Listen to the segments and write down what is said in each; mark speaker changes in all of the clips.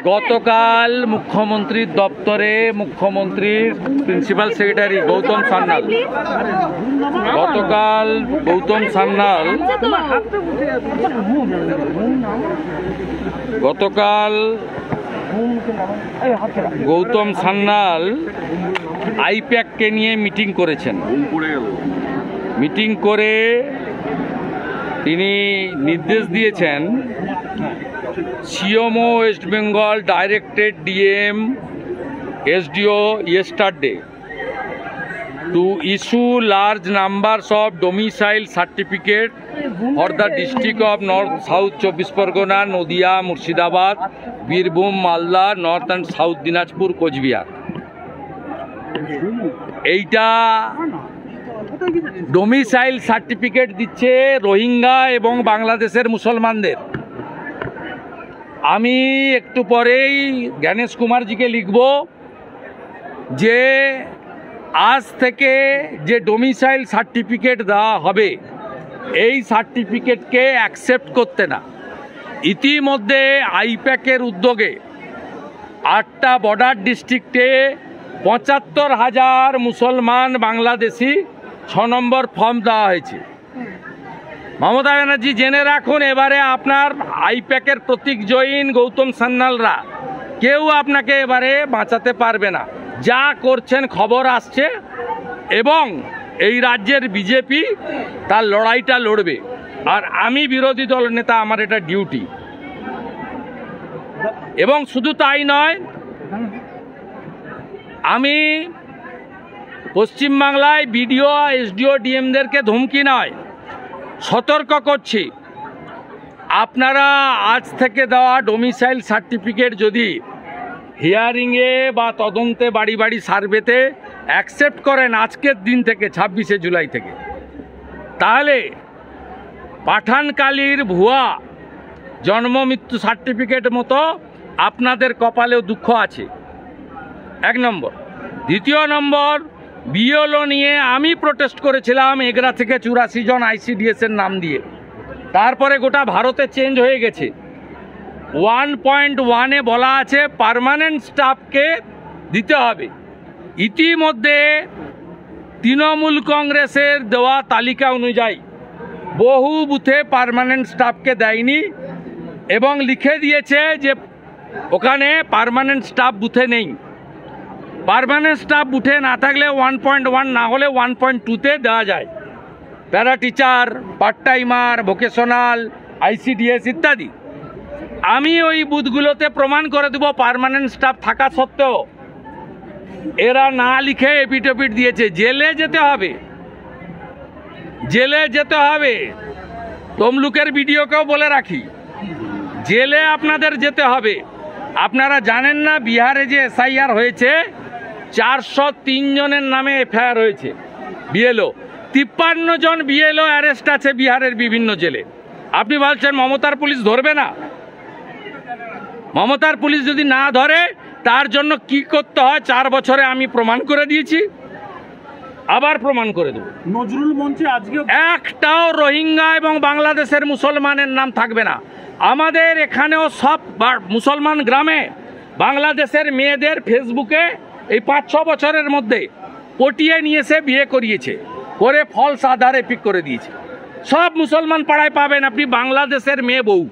Speaker 1: গতকাল মুখ্যমন্ত্রীর দপ্তরে মুখ্যমন্ত্রীর প্রিন্সিপাল সেক্রেটারি গৌতম সান্যাল আইপ্যাককে নিয়ে মিটিং করেছেন। মিটিং করে তিনি নির্দেশ দিয়েছেন CMO West Bengal directed DM SDO yesterday to issue large numbers of domicile certificate for the district of North South 24 Pargona, Nodia, Murshidabad, Birbhum, Malda, North and South Dinajpur, Coachbihar। এইটা domicile certificate দিচ্ছে রোহিঙ্গা এবং বাংলাদেশের মুসলমানদের। আমি একটু পরেই জ্ঞানেশ কুমারজিকে লিখব যে আজ থেকে যে ডোমিসাইল সার্টিফিকেট দেওয়া হবে এই সার্টিফিকেটকে অ্যাকসেপ্ট করতে না। ইতিমধ্যে আইপ্যাকের উদ্যোগে 8টা বর্ডার ডিস্ট্রিক্টে 75,000 মুসলমান বাংলাদেশি 6 নম্বর ফর্ম দেওয়া হয়েছে। মমতা ব্যানার্জি জেনে রাখুন, এবারে আপনার আইপ্যাকের প্রতীক জৈন গৌতম সান্যালরা কেউ আপনাকে এবারে বাঁচাতে পারবে না। যা করছেন খবর আসছে এবং এই রাজ্যের বিজেপি তার লড়াইটা লড়বে। আর আমি বিরোধী দল নেতা, আমার এটা ডিউটি। এবং শুধু তাই নয়, আমি পশ্চিমবাংলায় বিডিও SDO ডিএমদেরকে ধমকি নয়, সতর্ক করছি, আপনারা আজ থেকে দেওয়া ডোমিসাইল সার্টিফিকেট যদি হিয়ারিংয়ে বা তদন্তে বাড়ি বাড়ি সার্ভেতে অ্যাকসেপ্ট করেন আজকের দিন থেকে 26শে জুলাই থেকে, তাহলে পাঠানকালীর ভুয়া জন্ম মৃত্যু সার্টিফিকেট মতো আপনাদের কপালেও দুঃখ আছে, 1 নম্বর। দ্বিতীয় নম্বর, BLO নিয়ে আমি প্রোটেস্ট করেছিলাম এগরা থেকে 84 জন ICDS-এর নাম দিয়ে। তারপরে গোটা ভারতে চেঞ্জ হয়ে গেছে। 1.1-এ বলা আছে পার্মানেন্ট স্টাফকে দিতে হবে। ইতিমধ্যে তৃণমূল কংগ্রেসের দেওয়া তালিকা অনুযায়ী বহু বুথে পার্মানেন্ট স্টাফকে দেয়নি এবং লিখে দিয়েছে যে ওখানে পার্মানেন্ট স্টাফ বুথে নেই। পার্মানেন্ট স্টাফ বুথে না থাকলে 1.1 না হলে 1.2-তে দেওয়া যায়। Para teacher, part timer, vocational, ICDS ইত্যাদি। আমি ওই বুথগুলোতে প্রমাণ করে দেব পার্মানেন্ট স্টাফ থাকা সত্ত্বেও এরা না লিখে এপিটোপিট দিয়েছে। জেলে যেতে হবে, জেলে যেতে হবে। তমলুকের ভিডিওকেও বলে রাখি, জেলে আপনাদের যেতে হবে। আপনারা জানেন না বিহারে যে SIR হয়েছে 403 জনের নামে FIR হয়েছে। BLO 53 জন BLO অ্যারেস্ট আছে বিহারের বিভিন্ন জেলে। আপনি বলছেন মমতার পুলিশ ধরবে না? মমতার পুলিশ যদি না ধরে তার জন্য কি করতে হয় 4 বছরে আমি প্রমাণ করে দিয়েছি, আবার প্রমাণ করে দেব।
Speaker 2: নজরুল মঞ্চে আজকে
Speaker 1: একটাও রোহিঙ্গা এবং বাংলাদেশের মুসলমানের নাম থাকবে না। আমাদের এখানেও সব মুসলমান গ্রামে বাংলাদেশের মেয়েদের ফেসবুকে এই 5-6 বছরের মধ্যে পটিয়ে নিয়ে এসে বিয়ে করিয়েছে, করে ফলস আধারে পিক করে দিয়েছে। সব মুসলমান পাড়ায় পাবেন আপনি বাংলাদেশের মেয়ে বউ।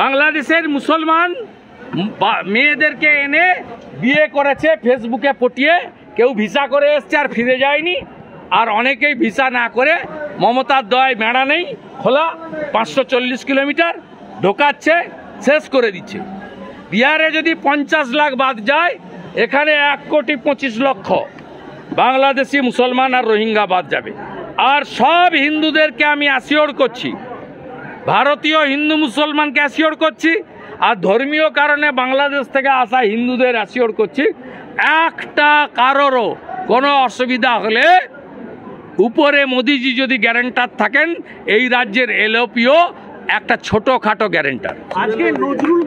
Speaker 1: বাংলাদেশের মুসলমান মেয়েদেরকে এনে বিয়ে করেছে ফেসবুকে পটিয়ে। কেউ ভিসা করে এসছে আর ফিরে যায়নি, আর অনেকেই ভিসা না করে মমতার দয়ায় বেড়া নেই খোলা 540 কিলোমিটার ঢোকাচ্ছে, শেষ করে দিচ্ছে। বিহারে যদি 50 লাখ বাদ যায়, এখানে 1,25,00,000 বাংলাদেশি মুসলমান আর রোহিঙ্গা বাদ যাবে। আর সব হিন্দুদেরকে আমি অ্যাসিওর করছি, ভারতীয় হিন্দু মুসলমানকে অ্যাসিওর করছি, আর ধর্মীয় কারণে বাংলাদেশ থেকে আসা হিন্দুদের অ্যাসিওর করছি, একটা কারোরও কোনো অসুবিধা হলে উপরে মোদিজি যদি গ্যারান্টার থাকেন, এই রাজ্যের LOPও একটা ছোটোখাটো গ্যারান্টার।
Speaker 2: আজকে নজরুল